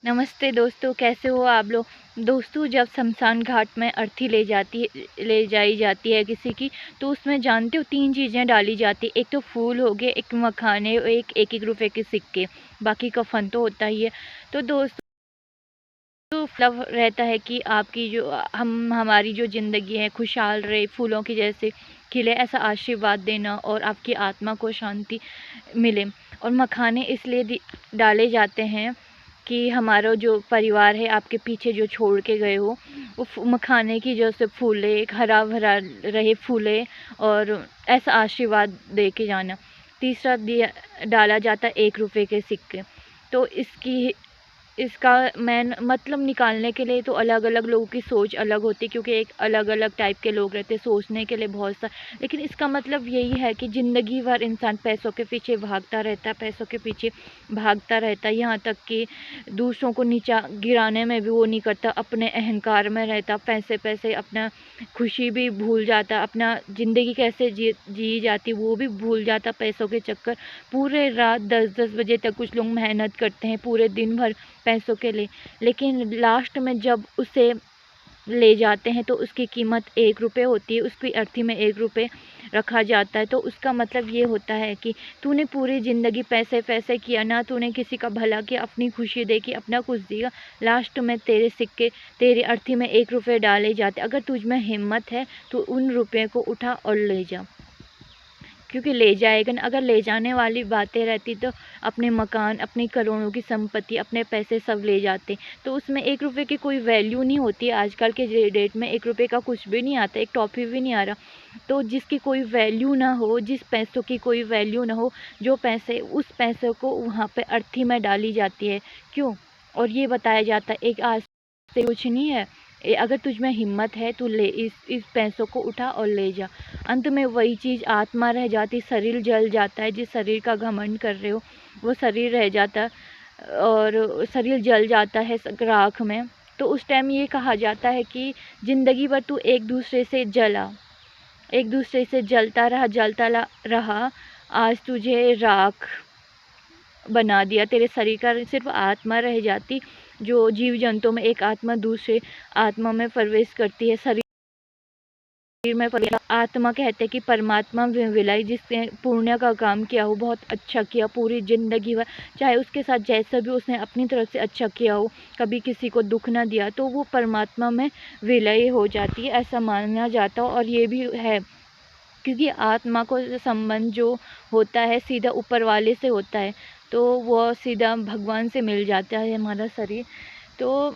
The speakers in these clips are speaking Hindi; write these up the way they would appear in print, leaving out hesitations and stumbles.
नमस्ते दोस्तों, कैसे हो आप लोग। दोस्तों, जब शमशान घाट में अर्थी ले जाई जाती है किसी की, तो उसमें जानते हो 3 चीज़ें डाली जाती है। एक तो फूल हो गए, एक मखाने और एक रुपए के सिक्के। बाकी कफन तो होता ही है। तो दोस्तों, मतलब रहता है कि आपकी जो हमारी जो ज़िंदगी है खुशहाल रहे, फूलों की जैसे खिले, ऐसा आशीर्वाद देना और आपकी आत्मा को शांति मिले। और मखाने इसलिए डाले जाते हैं कि हमारा जो परिवार है आपके पीछे जो छोड़ के गए हो, वो मखाने की जैसे फूले, एक हरा भरा रहे, फूले और ऐसा आशीर्वाद दे के जाना। तीसरा दिया डाला जाता है 1 रुपए के सिक्के। तो इसका मैन मतलब निकालने के लिए तो अलग अलग लोगों की सोच अलग होती है, क्योंकि एक अलग अलग टाइप के लोग रहते हैं, सोचने के लिए बहुत सा। लेकिन इसका मतलब यही है कि ज़िंदगी भर इंसान पैसों के पीछे भागता रहता है, पैसों के पीछे भागता रहता है, यहाँ तक कि दूसरों को नीचा गिराने में भी वो नहीं करता, अपने अहंकार में रहता, पैसे पैसे अपना खुशी भी भूल जाता, अपना ज़िंदगी कैसे जी जाती वो भी भूल जाता पैसों के चक्कर। पूरे रात 10-10 बजे तक कुछ लोग मेहनत करते हैं पूरे दिन भर पैसों के लिए, लेकिन लास्ट में जब उसे ले जाते हैं तो उसकी कीमत 1 रुपए होती है, उसकी अर्थी में 1 रुपए रखा जाता है। तो उसका मतलब ये होता है कि तूने पूरी ज़िंदगी पैसे पैसे किया ना, तूने किसी का भला किया, अपनी खुशी देखी, अपना कुछ दिया, लास्ट में तेरे सिक्के, तेरी अर्थी में 1 रुपए डाले जाते। अगर तुझ में हिम्मत है तो उन रुपये को उठा और ले जा, क्योंकि ले जाएगा ना। अगर ले जाने वाली बातें रहती तो अपने मकान, अपनी करोड़ों की संपत्ति, अपने पैसे सब ले जाते। तो उसमें 1 रुपए की कोई वैल्यू नहीं होती। आजकल के डेट में 1 रुपए का कुछ भी नहीं आता, एक टॉफ़ी भी नहीं आ रहा। तो जिसकी कोई वैल्यू ना हो, जिस पैसों की कोई वैल्यू ना हो, जो पैसे, उस पैसों को वहाँ पे अर्थी में डाली जाती है। क्यों? और ये बताया जाता है एक आज से कुछ नहीं है, अगर तुझ में हिम्मत है तो ले, इस पैसों को उठा और ले जा। अंत में वही चीज़, आत्मा रह जाती, शरीर जल जाता है। जिस शरीर का घमंड कर रहे हो वो शरीर रह जाता और शरीर जल जाता है राख में। तो उस टाइम ये कहा जाता है कि ज़िंदगी भर तू एक दूसरे से जला, एक दूसरे से जलता रहा, रहा, आज तुझे राख बना दिया। तेरे शरीर का सिर्फ आत्मा रह जाती। जो जीव जंतु में एक आत्मा दूसरे आत्मा में प्रवेश करती है, शरीर में आत्मा कहते हैं कि परमात्मा में विलय, जिसने पुण्य का काम किया हो, बहुत अच्छा किया पूरी ज़िंदगी भर, चाहे उसके साथ जैसा भी उसने अपनी तरफ से अच्छा किया हो, कभी किसी को दुख ना दिया, तो वो परमात्मा में विलय हो जाती है, ऐसा माना जाता है। और ये भी है क्योंकि आत्मा को संबंध जो होता है सीधा ऊपर वाले से होता है, तो वो सीधा भगवान से मिल जाता है हमारा शरीर। तो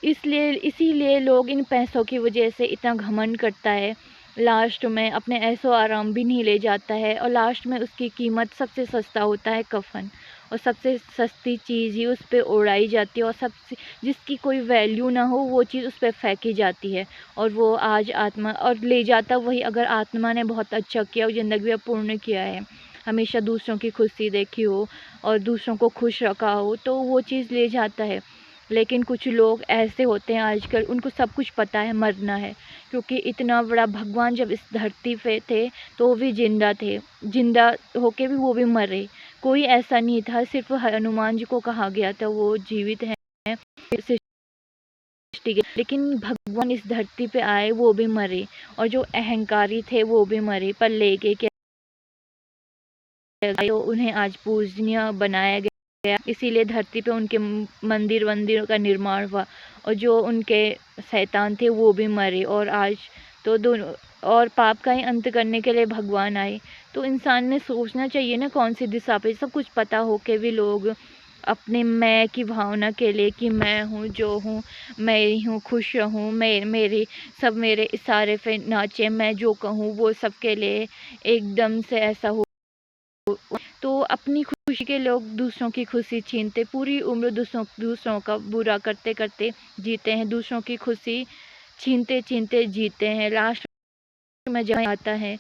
इसीलिए लोग इन पैसों की वजह से इतना घमंड करता है, लास्ट में अपने ऐशो आराम भी नहीं ले जाता है, और लास्ट में उसकी कीमत सबसे सस्ता होता है कफन, और सबसे सस्ती चीज़ ही उस पर उड़ाई जाती है, और सबसे जिसकी कोई वैल्यू ना हो वो चीज़ उस पर फेंकी जाती है। और वो आज आत्मा और ले जाता वही, अगर आत्मा ने बहुत अच्छा किया हो, ज़िंदगी में पूर्ण किया है, हमेशा दूसरों की खुशी देखी हो और दूसरों को खुश रखा हो, तो वो चीज़ ले जाता है। लेकिन कुछ लोग ऐसे होते हैं आजकल, उनको सब कुछ पता है मरना है, क्योंकि इतना बड़ा भगवान जब इस धरती पे थे तो वो भी जिंदा थे, जिंदा होके भी वो भी मरे। कोई ऐसा नहीं था, सिर्फ हनुमान जी को कहा गया था वो जीवित हैं सृष्टि के, लेकिन भगवान इस धरती पे आए वो भी मरे, और जो अहंकारी थे वो भी मरे, पर लेके क्या, तो उन्हें आज पूजनीय बनाया गया, इसीलिए धरती पे उनके मंदिर वंदिर का निर्माण हुआ, और जो उनके शैतान थे वो भी मरे, और आज तो दोनों, और पाप का ही अंत करने के लिए भगवान आए। तो इंसान ने सोचना चाहिए ना कौन सी दिशा पे, सब कुछ पता हो के भी लोग अपने मैं की भावना के लिए कि मैं हूँ जो हूँ, मैं ही हूँ, खुश रहूँ, मैं मेरे सब मेरे इशारे पे नाचे, मैं जो कहूँ वो सबके लिए एकदम से ऐसा हो। तो अपनी खुशी के लोग दूसरों की खुशी छीनते, पूरी उम्र दूसरों का बुरा करते करते जीते हैं, दूसरों की खुशी छीनते छीनते जीते हैं। लास्ट में जब आता है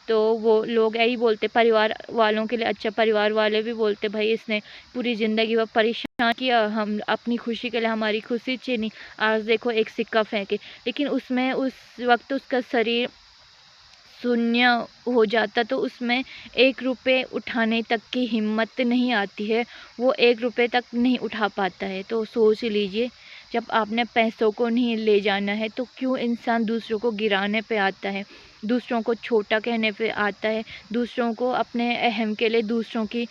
तो वो लोग यही बोलते, परिवार वालों के लिए अच्छा, परिवार वाले भी बोलते भाई इसने पूरी ज़िंदगी वो परेशान किया, हम अपनी खुशी के लिए हमारी खुशी छीनी, आज देखो एक सिक्का फेंके। लेकिन उसमें उस वक्त उसका शरीर शून्य हो जाता तो उसमें 1 रुपये उठाने तक की हिम्मत नहीं आती है, वो 1 रुपये तक नहीं उठा पाता है। तो सोच लीजिए, जब आपने पैसों को नहीं ले जाना है तो क्यों इंसान दूसरों को गिराने पे आता है, दूसरों को छोटा कहने पे आता है, दूसरों को अपने अहम के लिए दूसरों की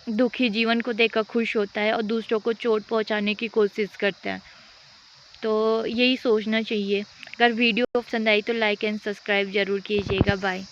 दुखी जीवन को देखकर खुश होता है और दूसरों को चोट पहुंचाने की कोशिश करता है। तो यही सोचना चाहिए। अगर वीडियो पसंद आई तो लाइक एंड सब्सक्राइब ज़रूर कीजिएगा। बाय।